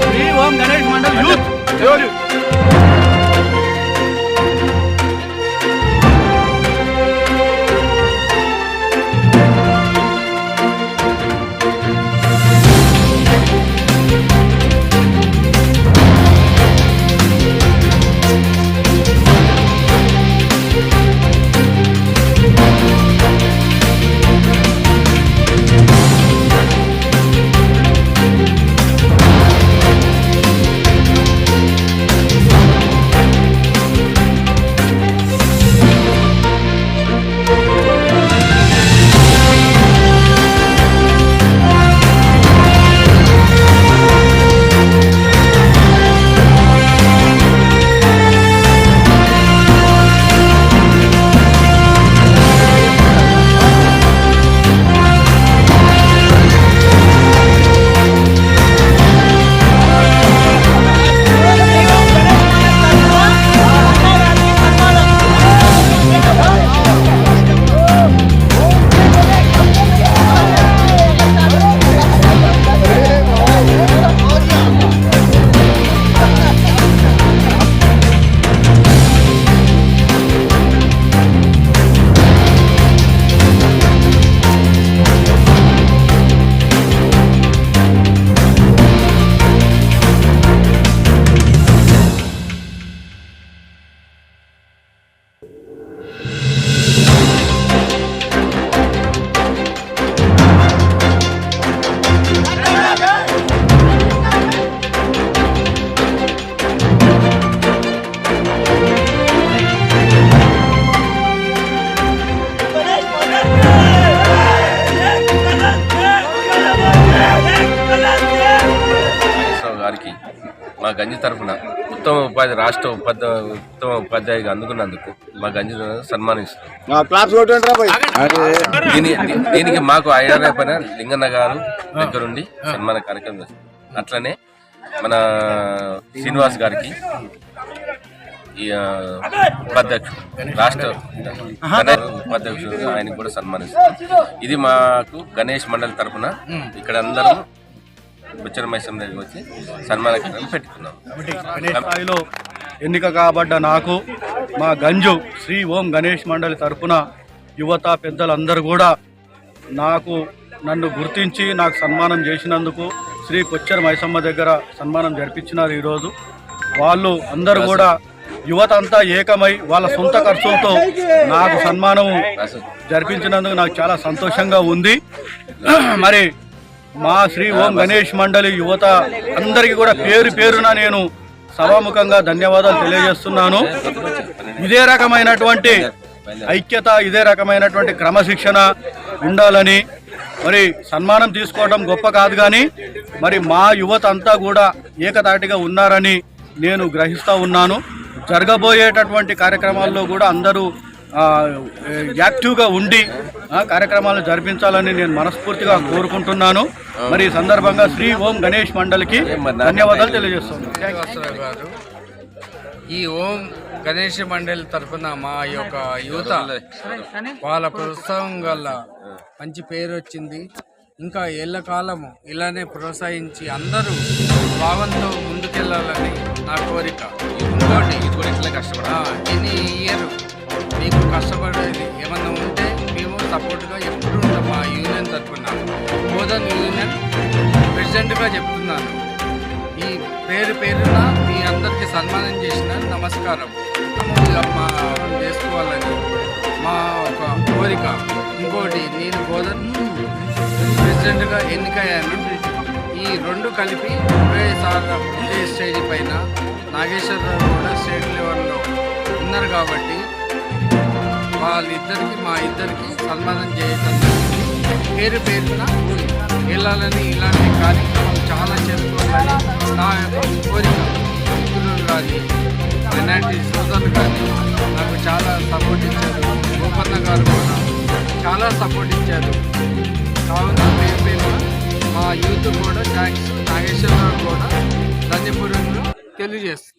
శ్రీ ఓం Ganesh mandal youth గారికి మా గంజి తరఫున ఉత్తమ ఉపాధ్యాయుగా అందుకున్నందుకు మా గంజి సన్మానిస్తున్నాం. దీనికి మాకు ఐఆర్ఐ లింగన్న గారు దగ్గరుండి సన్మాన కార్యక్రమం చేస్తారు. అట్లనే మన శ్రీనివాస్ గారికి ఈ ఉపాధ్యక్షుడు రాష్ట్ర ఉపాధ్యక్షుడు ఆయనకు కూడా సన్మానిస్తారు. ఇది మాకు గణేష్ మండలి తరఫున ఇక్కడ అందరూ బుచ్చర మైసమ్మ దగ్గరికి వచ్చి సన్మాన కార్యక్రమం పెట్టుకున్నాం. స్థాయిలో ఎన్నిక కాబడ్డ నాకు మా గంజు శ్రీ ఓం గణేష్ మండలి తరఫున యువత పెద్దలందరూ కూడా నన్ను గుర్తించి నాకు సన్మానం చేసినందుకు శ్రీ కొచ్చెర మైసమ్మ దగ్గర సన్మానం జరిపించినారు. ఈరోజు వాళ్ళు అందరూ కూడా యువత అంతా ఏకమై వాళ్ళ సొంత ఖర్చులతో నాకు సన్మానం జరిపించినందుకు నాకు చాలా సంతోషంగా ఉంది. మరి మా శ్రీ ఓం గణేష్ మండలి యువత అందరికీ కూడా పేరు పేరున నేను సభాముఖంగా ధన్యవాదాలు తెలియజేస్తున్నాను. ఇదే రకమైనటువంటి ఐక్యత, ఇదే రకమైనటువంటి క్రమశిక్షణ ఉండాలని, మరి సన్మానం తీసుకోవడం గొప్ప కాదు కానీ మరి మా యువత అంతా కూడా ఏకతాటిగా ఉన్నారని నేను గ్రహిస్తూ ఉన్నాను. జరగబోయేటటువంటి కార్యక్రమాల్లో కూడా అందరూ యాక్టివ్గా ఉండి కార్యక్రమాలను జరిపించాలని నేను మనస్ఫూర్తిగా కోరుకుంటున్నాను. మరి ఈ సందర్భంగా శ్రీ ఓం గణేష్ మండలికి ధన్యవాదాలు తెలియజేస్తున్నాను. ఈ ఓం గణేష్ మండలి తరఫున మా యొక్క యువత వాళ్ళ ప్రోత్సాహం వల్ల మంచి పేరు వచ్చింది. ఇంకా ఏళ్ల కాలము ఇలానే ప్రోత్సహించి అందరూ భావంతో ముందుకెళ్ళాలని నా కోరిక. ఇంకోటి ఎన్ని ఇయర్ మీకు కష్టపడేది ఏమన్నా ఉంటే మేము సపోర్ట్గా ఎప్పుడు ఉంటాం. మా యూనియన్ తరఫున బోధన్ యూనియన్ ప్రెసిడెంట్గా చెప్తున్నాను. ఈ పేరున మీ అందరికీ సన్మానం చేసిన నమస్కారం మా చేసుకోవాలని మా ఒక కోరిక. ఇంకోటి నేను బోధన్ ప్రెసిడెంట్గా ఎన్నికయ్యాను. ఈ రెండు కలిపి ఒకేసారి ఒకే స్టేజ్ పైన నాగేశ్వరరావు కూడా స్టేట్ లెవెల్లో ఉన్నారు కాబట్టి వాళ్ళిద్దరికి మా ఇద్దరికి సన్మానం చేయడం పేరున వెళ్ళాలని, ఇలాంటి కార్యక్రమాలు చాలా చేసుకోవాలని నా యొక్క కోరిక. మిత్రులు కానీ మైనార్టీ సోదరులు కానీ నాకు చాలా సపోర్ట్ ఇచ్చారు. గోపన్న గారు కూడా చాలా సపోర్ట్ ఇచ్చారు. కావున పేరున మా యూత్ కూడా థ్యాంక్స్. నాగేశ్వరరావు కూడా ధన్యపూర్వకంగా తెలియజేస్తుంది.